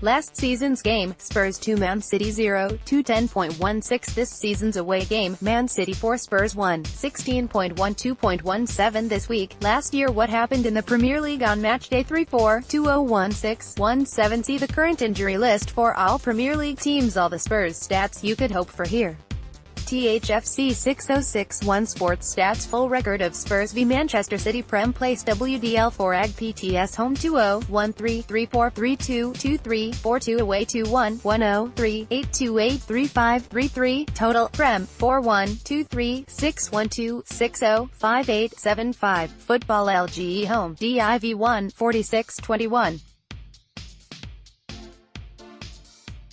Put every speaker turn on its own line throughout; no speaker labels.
Last season's game, Spurs 2 Man City 0, 210.16. This season's away game, Man City 4 Spurs 1, 16.12.17. This week, last year what happened in the Premier League on Matchday 3-4-2016-17. See the current injury list for all Premier League teams. All the Spurs stats you could hope for here. THFC 6061 Sports Stats. Full record of Spurs v Manchester City. Prem place WDL4 AG PTS home 2-0, 1-3, 3-4, 3-2, 2-3, 4-2 away 2-1, 1-0, 3, 8-2-8, 3-5, 3-3. Total, Prem, 4-1, 2-3, 6-1-2, 6-0, 5-8, 7-5. Football LGE home, DIV 1, 46-21.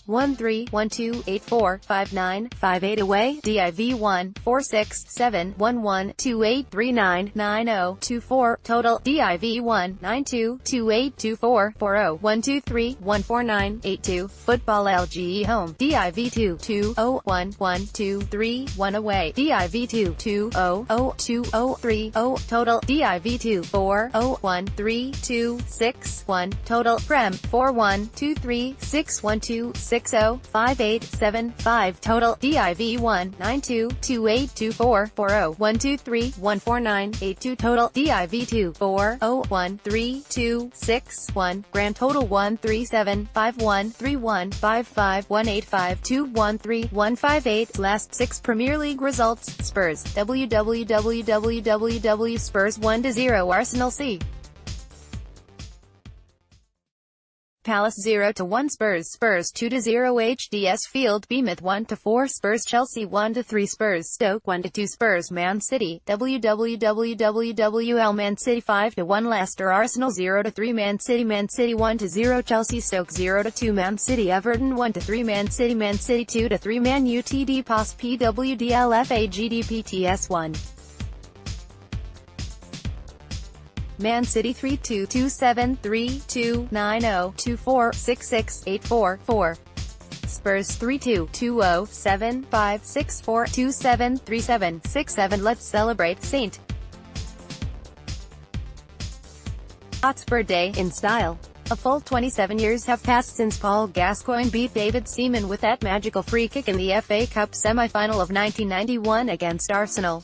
1-3, 1-2, 8-4, 5-9, 5-8 away, DIV 1, 4-6, 7, 1-1, 2-8, 3-9, 9-0, 2-4, total, DIV 1, 9-2, 2-8, 2-4, 4-0, 1-2-3, 1-4-9, 8-2, football LGE home, DIV 2, 2-0, 1, 1-2-3, 1 away, DIV 2, 2-0, 2-0, 3-0, total, DIV 2, 4-0, 1, 3-2, 6-1, total, Prem, 4-1, 2-3, 6-1-2, 6-0, 5-8, 7-5, total, DIV 1, 9-2, 2-8, 2-4, 4-0, 1-2-3, 1-4-9, 8-2, total, DIV 2, 4-0, 1-3-2, 6-1, grand total 1-3-7, 5-1, 3-1, 5-5, 1-8-5, 2-1-3, 1-5-8. Last 6 Premier League results, Spurs, www Spurs 1-0 Arsenal C. Palace 0-1 Spurs 2-0 HDS Field Bournemouth 1-4 Spurs Chelsea 1-3 Spurs Stoke 1-2 Spurs Man City www Man City 5-1 Leicester Arsenal 0-3 Man City 1-0 Chelsea Stoke 0-2 Man City Everton 1-3 Man City 2-3 Man UTD POS PWDLFA GDPTS 1 Man City 3-2, 2-7, 3-2, 9-0, 2-4, 6-6, 8-4, 4. Spurs 3-2, 2-0, 7-5, 6-4, 2-7, 3-7, 6-7. Let's celebrate St. Hotspur Day in style. A full 27 years have passed since Paul Gascoigne beat David Seaman with that magical free kick in the FA Cup semi-final of 1991 against Arsenal.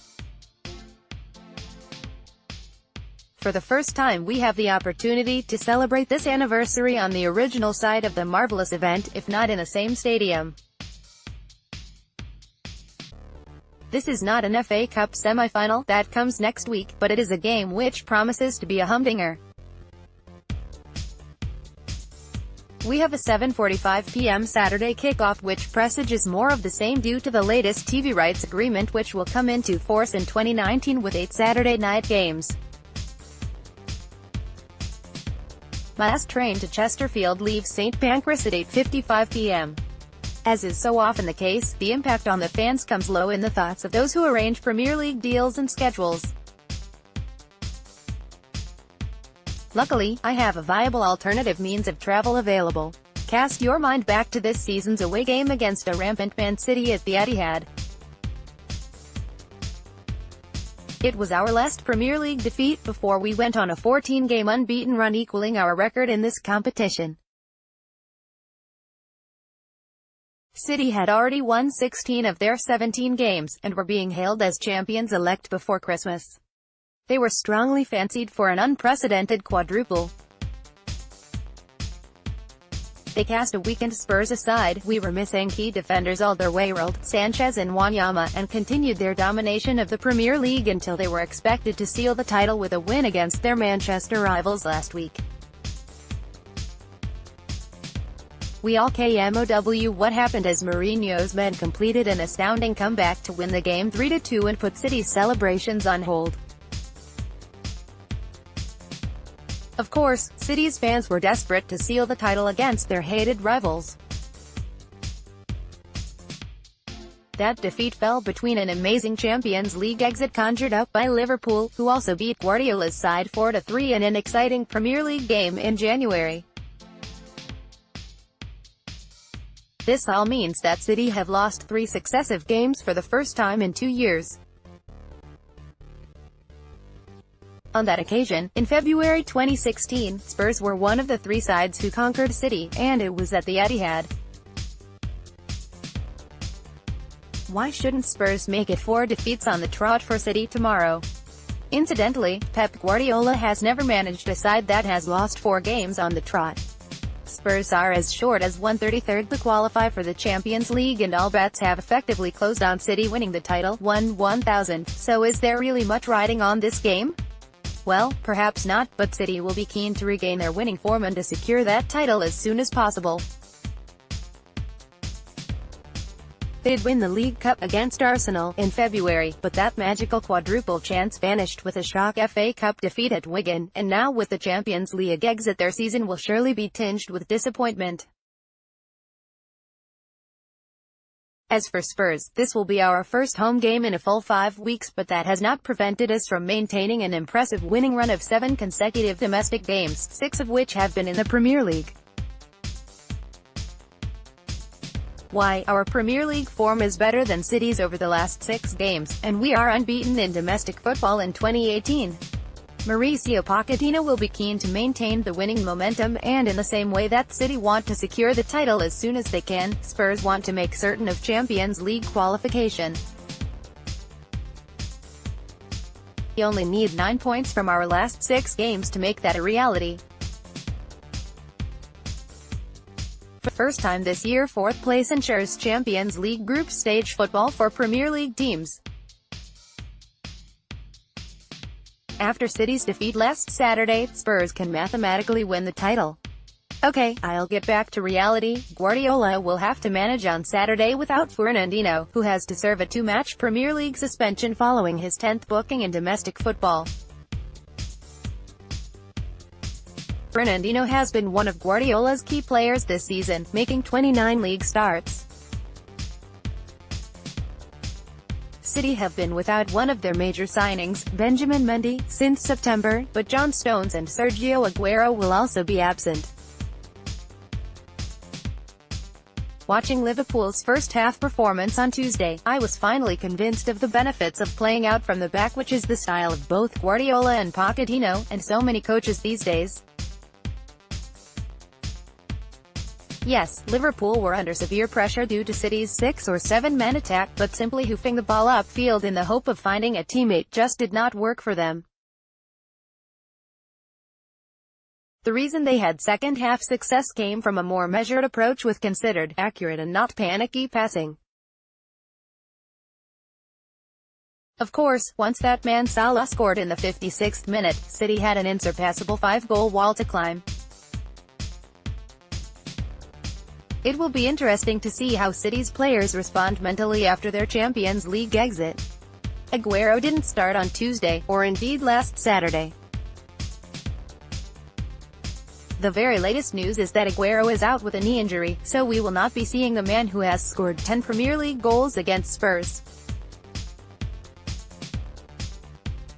For the first time we have the opportunity to celebrate this anniversary on the original side of the marvelous event, if not in the same stadium. This is not an FA Cup semi-final, that comes next week, but it is a game which promises to be a humdinger. We have a 7:45 p.m. Saturday kickoff which presages more of the same due to the latest TV rights agreement which will come into force in 2019 with 8 Saturday night games. My last train to Chesterfield leaves St Pancras at 8:55 p.m. As is so often the case, the impact on the fans comes low in the thoughts of those who arrange Premier League deals and schedules. Luckily, I have a viable alternative means of travel available. Cast your mind back to this season's away game against a rampant Man City at the Etihad. It was our last Premier League defeat before we went on a 14-game unbeaten run equaling our record in this competition. City had already won 16 of their 17 games, and were being hailed as champions-elect before Christmas. They were strongly fancied for an unprecedented quadruple. They cast a weakened Spurs aside, we were missing key defenders Alderweireld, Sanchez and Wanyama, and continued their domination of the Premier League until they were expected to seal the title with a win against their Manchester rivals last week. We all KMOW what happened as Mourinho's men completed an astounding comeback to win the game 3-2 and put City's celebrations on hold. Of course, City's fans were desperate to seal the title against their hated rivals. That defeat fell between an amazing Champions League exit conjured up by Liverpool, who also beat Guardiola's side 4-3 in an exciting Premier League game in January. This all means that City have lost 3 successive games for the first time in 2 years. On that occasion, in February 2016, Spurs were one of the three sides who conquered City, and it was at the Etihad. Why shouldn't Spurs make it 4 defeats on the trot for City tomorrow? Incidentally, Pep Guardiola has never managed a side that has lost 4 games on the trot. Spurs are as short as 1/33rd to qualify for the Champions League, and all bets have effectively closed on City winning the title, 1,000. So is there really much riding on this game? Well, perhaps not, but City will be keen to regain their winning form and to secure that title as soon as possible. They'd win the League Cup against Arsenal in February, but that magical quadruple chance vanished with a shock FA Cup defeat at Wigan, and now with the Champions League exit their season will surely be tinged with disappointment. As for Spurs, this will be our first home game in a full 5 weeks, but that has not prevented us from maintaining an impressive winning run of 7 consecutive domestic games, 6 of which have been in the Premier League. Why, our Premier League form is better than City's over the last 6 games, and we are unbeaten in domestic football in 2018. Mauricio Pochettino will be keen to maintain the winning momentum, and in the same way that City want to secure the title as soon as they can, Spurs want to make certain of Champions League qualification. We only need 9 points from our last 6 games to make that a reality. For the first time this year, 4th place ensures Champions League group stage football for Premier League teams. After City's defeat last Saturday, Spurs can mathematically win the title. Okay, I'll get back to reality. Guardiola will have to manage on Saturday without Fernandinho, who has to serve a 2-match Premier League suspension following his 10th booking in domestic football. Fernandinho has been one of Guardiola's key players this season, making 29 league starts. City have been without one of their major signings, Benjamin Mendy, since September, but John Stones and Sergio Aguero will also be absent. Watching Liverpool's first-half performance on Tuesday, I was finally convinced of the benefits of playing out from the back, which is the style of both Guardiola and Pochettino, and so many coaches these days. Yes, Liverpool were under severe pressure due to City's 6 or 7-man attack, but simply hoofing the ball upfield in the hope of finding a teammate just did not work for them. The reason they had second-half success came from a more measured approach with considered, accurate and not panicky passing. Of course, once that man Salah scored in the 56th minute, City had an unsurpassable 5-goal wall to climb. It will be interesting to see how City's players respond mentally after their Champions League exit. Aguero didn't start on Tuesday, or indeed last Saturday. The very latest news is that Aguero is out with a knee injury, so we will not be seeing the man who has scored 10 Premier League goals against Spurs.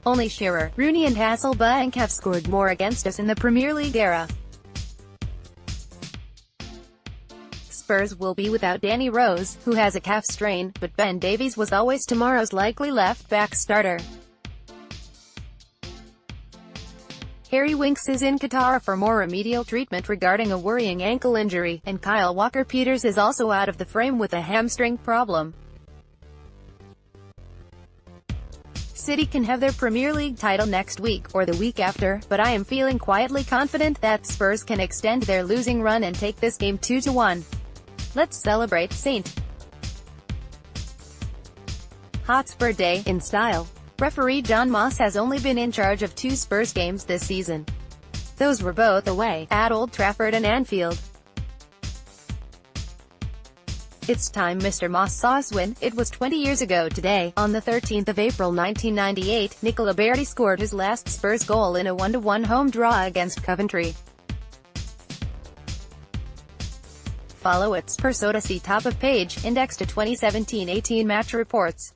Only Shearer, Rooney and Hasselbank have scored more against us in the Premier League era. Spurs will be without Danny Rose, who has a calf strain, but Ben Davies was always tomorrow's likely left-back starter. Harry Winks is in Qatar for more remedial treatment regarding a worrying ankle injury, and Kyle Walker-Peters is also out of the frame with a hamstring problem. City can have their Premier League title next week, or the week after, but I am feeling quietly confident that Spurs can extend their losing run and take this game 2-1. Let's celebrate St. Hotspur Day, in style. Referee John Moss has only been in charge of 2 Spurs games this season. Those were both away, at Old Trafford and Anfield. It's time Mr. Moss saw us win. It was 20 years ago today, on the 13th of April 1998, Nicola Berti scored his last Spurs goal in a 1-1 home draw against Coventry. Follow at Spurs Odyssey top of page, index to 2017-18 match reports.